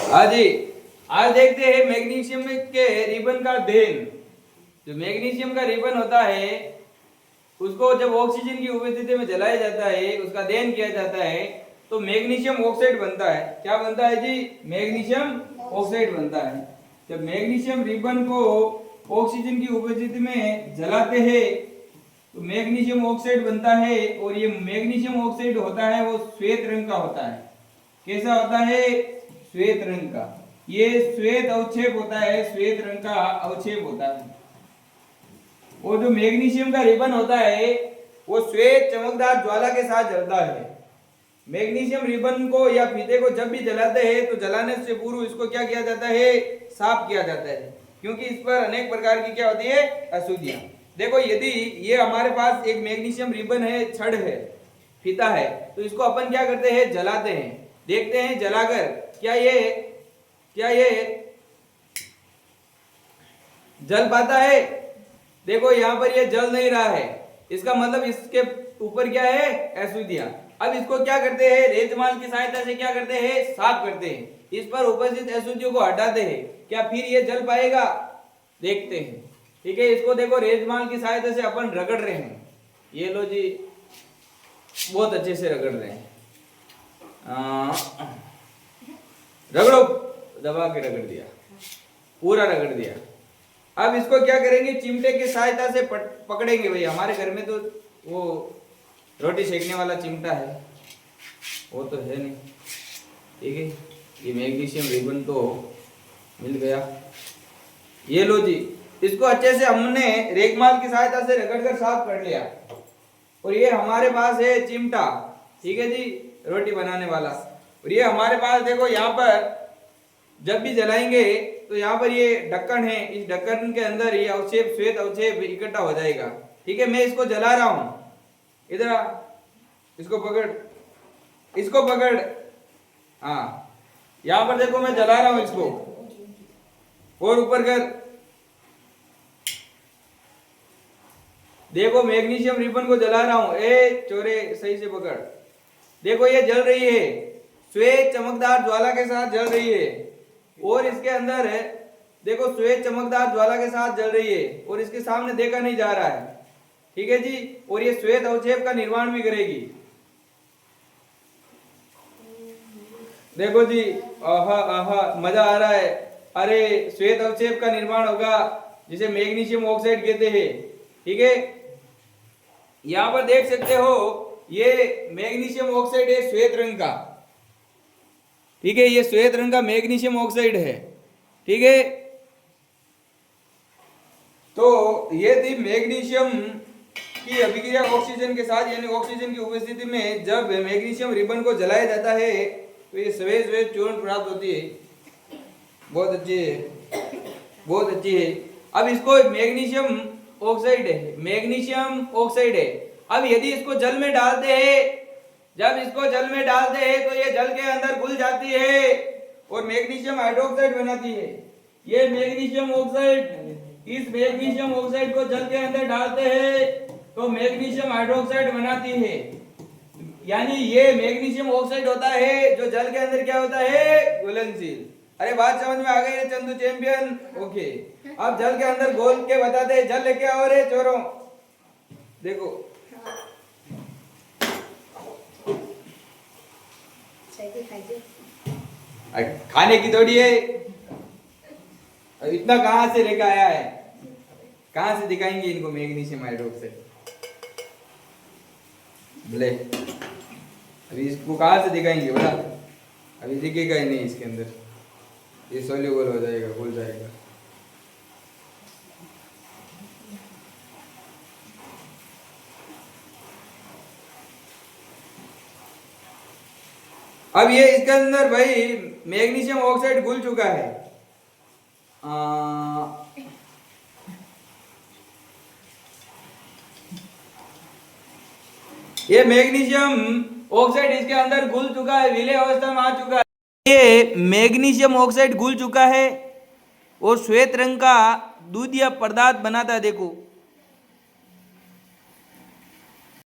हाँ जी, आज देखते हैं मैग्नीशियम के रिबन का देन। जो मैग्नीशियम का रिबन होता है उसको जब ऑक्सीजन की उपस्थिति में जलाया जाता है, उसका देन किया जाता है तो मैग्नीशियम ऑक्साइड बनता है। क्या बनता है जी? मैग्नीशियम ऑक्साइड बनता है। जब मैग्नीशियम रिबन को ऑक्सीजन की उपस्थिति में जलाते हैं तो मैग्नीशियम ऑक्साइड बनता है, और ये मैग्नीशियम ऑक्साइड होता है वो श्वेत रंग का होता है। कैसा होता है? श्वेत रंग का। ये श्वेत अवक्षेप होता है, श्वेत रंग का अवक्षेप होता है। और जो मैग्नीशियम का रिबन होता है वो श्वेत चमकदार ज्वाला के साथ जलता है। मैग्नीशियम रिबन को या फीते को जब भी जलाते हैं तो जलाने से पूर्व इसको क्या किया जाता है? साफ किया जाता है, क्योंकि इस पर अनेक प्रकार की क्या होती है? अशुद्धियां। देखो, यदि ये हमारे पास एक मैग्नीशियम रिबन है, छड़ है, फीता है, तो इसको अपन क्या करते हैं? जलाते हैं। देखते हैं जलाकर क्या ये जल पाता है? देखो यहाँ पर ये जल नहीं रहा है, इसका मतलब इसके ऊपर क्या है? अशुद्धियां। अब इसको क्या करते हैं? रेतमाल की सहायता से क्या करते हैं? साफ करते हैं। इस पर उपस्थित अशुद्धियों को हटाते हैं। क्या फिर ये जल पाएगा? देखते हैं। ठीक है, इसको देखो रेतमाल की सहायता से अपन रगड़ रहे हैं। ये लो जी, बहुत अच्छे से रगड़ रहे हैं। रगड़ो, दबा के रगड़ दिया, पूरा रगड़ दिया। अब इसको क्या करेंगे? चिमटे की सहायता से पकड़ेंगे। भाई हमारे घर में तो वो रोटी सेकने वाला चिमटा है, वो तो है नहीं। ठीक है, ये मैग्नीशियम रिबन तो मिल गया। ये लो जी, इसको अच्छे से हमने रेगमाल की सहायता से रगड़कर साफ कर लिया। और ये हमारे पास है चिमटा, ठीक है जी, रोटी बनाने वाला। और ये हमारे पास देखो, यहाँ पर जब भी जलाएंगे तो यहाँ पर ये ढक्कन है, इस ढक्कन के अंदर ये अवक्षेप, श्वेत अवक्षेप इकट्ठा हो जाएगा। ठीक है, मैं इसको जला रहा हूं। इधर आ, इसको पकड़, इसको पकड़। हाँ, यहाँ पर देखो मैं जला रहा हूं इसको, और ऊपर कर। देखो मैग्नीशियम रिबन को जला रहा हूं। ए चोरे, सही से पकड़। देखो ये जल रही है, श्वेत चमकदार ज्वाला के साथ जल रही है। और इसके अंदर है, देखो श्वेत चमकदार ज्वाला के साथ जल रही है, और इसके सामने देखा नहीं जा रहा है। ठीक है जी, और ये श्वेत अवक्षेप का निर्माण भी करेगी। देखो जी, आहा आहा, मजा आ रहा है। अरे श्वेत अवक्षेप का निर्माण होगा, जिसे मैग्नीशियम ऑक्साइड कहते हैं। ठीक है, यहां पर देख सकते हो ये मैग्नीशियम ऑक्साइड है, श्वेत रंग का। ठीक है, ये श्वेत रंग का मैग्नीशियम ऑक्साइड है। ठीक है, तो ये थी मैग्नीशियम की अभिक्रिया ऑक्सीजन के साथ, यानी ऑक्सीजन की उपस्थिति में जब मैग्नीशियम रिबन को जलाया जाता है तो ये सफेद सफेद चूर्ण प्राप्त होती है। बहुत अच्छी है, बहुत अच्छी है। अब इसको मैग्नीशियम ऑक्साइड है, मैग्नीशियम ऑक्साइड है। अब यदि इसको जल में डालते हैं, जब इसको जल में डालते हैं तो ये जल के अंदर घुल जाती है और मैग्नीशियम हाइड्रोक्साइड बनाती है। ये मैग्नीशियम ऑक्साइड, इस मैग्नीशियम ऑक्साइड को जल के अंदर डालते हैं तो मैग्नीशियम हाइड्रोक्साइड बनाती है। यानी ये मैग्नीशियम ऑक्साइड होता है जो जल के अंदर क्या होता है? घुलनशील। अरे बात समझ में आ गई है चंदू चैंपियन? ओके, अब जल के अंदर घोल के बताते हैं। जल लेके आओ रे चोरों। देखो खाने की थोड़ी है, इतना कहां से लेकर आया है? कहां से दिखाएंगे इनको मैग्नीशियम हाइड्रोक्साइड? बोले अभी इसको कहां से दिखाएंगे? बोला अभी दिखेगा ही नहीं इसके अंदर, ये सोल्यूबल हो जाएगा, घुल जाएगा। अब ये इसके अंदर भाई मैग्नीशियम ऑक्साइड घुल चुका है। ये मैग्नीशियम ऑक्साइड इसके अंदर घुल चुका है, विलय अवस्था में आ चुका है। ये मैग्नीशियम ऑक्साइड घुल चुका है और श्वेत रंग का दूधिया पदार्थ बनाता है। देखो